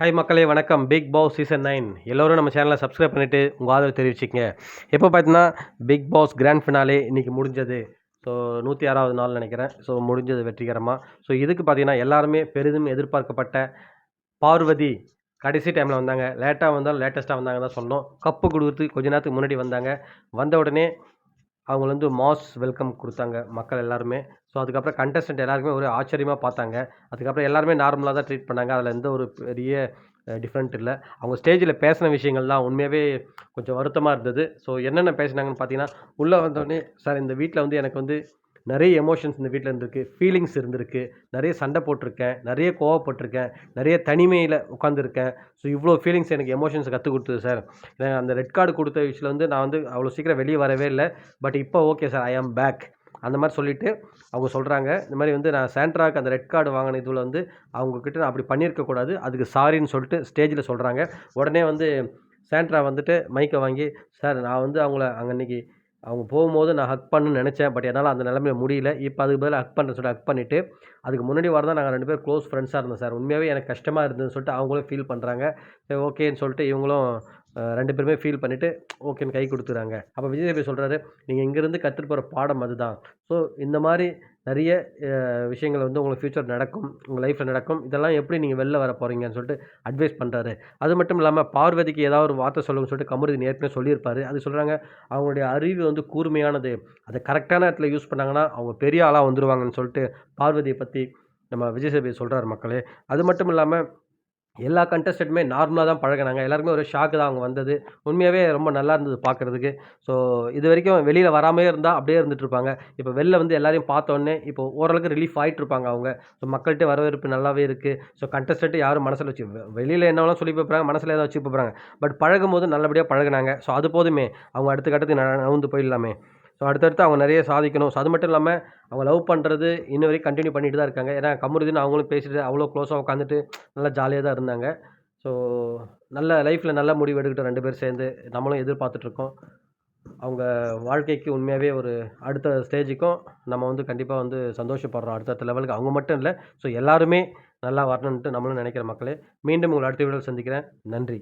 Hi மக்களே வணக்கம். Big Boss season 9 எல்லோரும் நம்ம சேனலை சப்ஸ்கிரைப் பண்ணிவிட்டு உங்கள் ஆதரவு தெரிவிச்சிக்கங்க. எப்போ பார்த்தீங்கன்னா பிக் பாஸ் கிராண்ட் ஃபினாலே இன்றைக்கி முடிஞ்சது. ஸோ 106வது நாள் நினைக்கிறேன். ஸோ முடிஞ்சது வெற்றிகரமாக. ஸோ இதுக்கு பார்த்தீங்கன்னா எல்லாருமே பெரிதும் எதிர்பார்க்கப்பட்ட பார்வதி கடைசி டைமில் வந்தாங்க. லேட்டாக வந்தாலும் லேட்டஸ்ட்டாக வந்தாங்க தான் சொன்னோம். கப்பு கொடுக்குறதுக்கு கொஞ்ச நேரத்துக்கு முன்னாடி வந்தாங்க. வந்த உடனே அவங்கள வந்து மாஸ் வெல்கம் கொடுத்தாங்க மக்கள் எல்லாருமே. ஸோ அதுக்கப்புறம் கண்டஸ்டன்ட் எல்லாருமே ஒரு ஆச்சரியமாக பார்த்தாங்க. அதுக்கப்புறம் எல்லாருமே நார்மலாக தான் ட்ரீட் பண்ணாங்க. அதில் எந்த ஒரு பெரிய டிஃப்ரெண்ட் இல்லை. அவங்க ஸ்டேஜில் பேசின விஷயங்கள்லாம் உண்மையாகவே கொஞ்சம் வருத்தமாக இருந்தது. ஸோ என்னென்ன பேசினாங்கன்னு பார்த்தீங்கன்னா, உள்ளே வந்தோடனே சார் இந்த வீட்டில் வந்து எனக்கு வந்து நிறைய எமோஷன்ஸ் இந்த வீட்டில் இருந்திருக்கு, ஃபீலிங்ஸ் இருந்திருக்கு, நிறைய சண்டை போட்டிருக்கேன், நிறைய கோவப்பட்டிருக்கேன், நிறைய தனிமையில் உட்காந்துருக்கேன். ஸோ இவ்வளோ ஃபீலிங்ஸ் எனக்கு எமோஷன்ஸ் கற்றுக் கொடுத்தது சார். அந்த ரெட் கார்டு கொடுத்த விஷயத்தில் வந்து நான் வந்து அவ்வளோ சீக்கிரம் வெளியே வரவே இல்லை. பட் இப்போ ஓகே சார், ஐ ஆம் பேக் அந்த மாதிரி சொல்லிவிட்டு அவங்க சொல்கிறாங்க. இந்த மாதிரி வந்து நான் சாண்ட்ராக்கு அந்த ரெட் கார்டு வாங்கின இதில் வந்து அவங்கக்கிட்ட நான் அப்படி பண்ணியிருக்கக்கூடாது, அதுக்கு சாரின்னு சொல்லிட்டு ஸ்டேஜில் சொல்கிறாங்க. உடனே வந்து சாண்ட்ரா வந்துட்டு மைக்கை வாங்கி, சார் நான் வந்து அவங்கள அன்னைக்கு அவங்க போகும்போது நான் ஹக் பண்ணணும்னு நினச்சேன். பட் என்னால் அந்த நிலைமையில முடியல. இப்போ அதுக்கு பதிலா ஹக் பண்ணுறேன்னு சொல்லிட்டு ஹக் பண்ணிவிட்டு, அதுக்கு முன்னாடி வரதான் நாங்கள் 2 பேரும் க்ளோஸ் ஃப்ரெண்ட்ஸாக இருந்தோம் சார். உண்மையாகவே எனக்கு கஷ்டமாக இருந்ததுன்னு சொல்லிட்டு அவங்களும் ஃபீல் பண்ணுறாங்க. சரி ஓகேன்னு சொல்லிட்டு இவங்களும் 2 பேருமே ஃபீல் பண்ணிவிட்டு ஓகேன்னு கை கொடுத்துறாங்க. அப்போ விஜய் சேதுபதி சொல்கிறாரு, நீங்கள் இங்கேருந்து கற்றுட்டு போகிற பாடம் அதுதான். ஸோ இந்த மாதிரி நிறைய விஷயங்கள் வந்து உங்களுக்கு ஃப்யூச்சர் நடக்கும், உங்கள் லைஃப்பில் நடக்கும். இதெல்லாம் எப்படி நீங்கள் வெளில வர போகிறீங்கன்னு சொல்லிட்டு அட்வைஸ் பண்ணுறாரு. அது மட்டும் இல்லாமல் பார்வதிக்கு ஏதாவது ஒரு வார்த்தை சொல்லுங்கன்னு சொல்லிட்டு கமருதீன் ஏற்கனவே சொல்லியிருப்பார். அது சொல்கிறாங்க, அவங்களுடைய அறிவு வந்து கூர்மையானது, அதை கரெக்டான இடத்துல யூஸ் பண்ணாங்கன்னா அவங்க பெரிய ஆளாக வந்துடுவாங்கன்னு சொல்லிட்டு பார்வதியை பற்றி நம்ம விஜய் சேதுபதி சொல்கிறார் மக்களே. அது மட்டும் இல்லாமல் எல்லா கண்டஸ்டன்ட்டுமே நார்மலா தான் பழகுனாங்க. எல்லாருக்குமே ஒரு ஷாக்கு தான் அவங்க வந்தது. உண்மையாவே ரொம்ப நல்லா இருந்தது பார்க்குறதுக்கு. ஸோ இதுவரைக்கும் வெளியில வராமயே இருந்தா அப்படியே இருந்துட்டுருப்பாங்க. இப்போ வெளில வந்து எல்லாரையும் பார்த்தோன்னே இப்போ ஓரளவுக்கு ரிலீஃப் ஆயிட்டுருப்பாங்க அவங்க. ஸோ மக்கள்ட்ட வரவேற்பு நல்லாவே இருக்கு. ஸோ கண்டஸ்டன்ட் யாரும் மனசுல வச்சு வெளியில என்ன வேணாலும் சொல்லி போறாங்க, மனசுல ஏதாவது வச்சு போறாங்க. பட் பழகும்போது நல்லபடியா பழகுனாங்க. ஸோ அது போதுமே. அவங்க அடுத்த கட்டத்துக்கு நகர்ந்து போயிடலாமே. ஸோ அடுத்தடுத்து அவங்க நிறைய சாதிக்கணும். ஸோ அது மட்டும் இல்லாம அவங்க லவ் பண்ணுறது இன்ன வரைக்கும் கன்டின்யூ பண்ணிட்டு தான் இருக்காங்க. ஏன்னா கமருதீன் அவங்களும் பேசிட்டு அவ்வளோ க்ளோஸா உட்காந்துட்டு நல்லா ஜாலியா தான் இருந்தாங்க. ஸோ நல்ல லைஃப்பில் நல்ல முடிவு எடுக்கட்டும் 2 பேரும் சேர்ந்து. நம்மளும் எதிர்பார்த்துட்ருக்கோம். அவங்க வாழ்க்கைக்கு உண்மையாகவே ஒரு அடுத்த ஸ்டேஜுக்கும் நம்ம வந்து கண்டிப்பா வந்து சந்தோஷப்படுறோம். அடுத்தடுத்த லெவலுக்கு அவங்க மட்டும் இல்ல. ஸோ எல்லாருமே நல்லா வரணுன்ட்டு நம்மளும் நினைக்கிற மக்களே. மீண்டும் உங்களை அடுத்த வீடியோவில் சந்திக்கிறேன். நன்றி.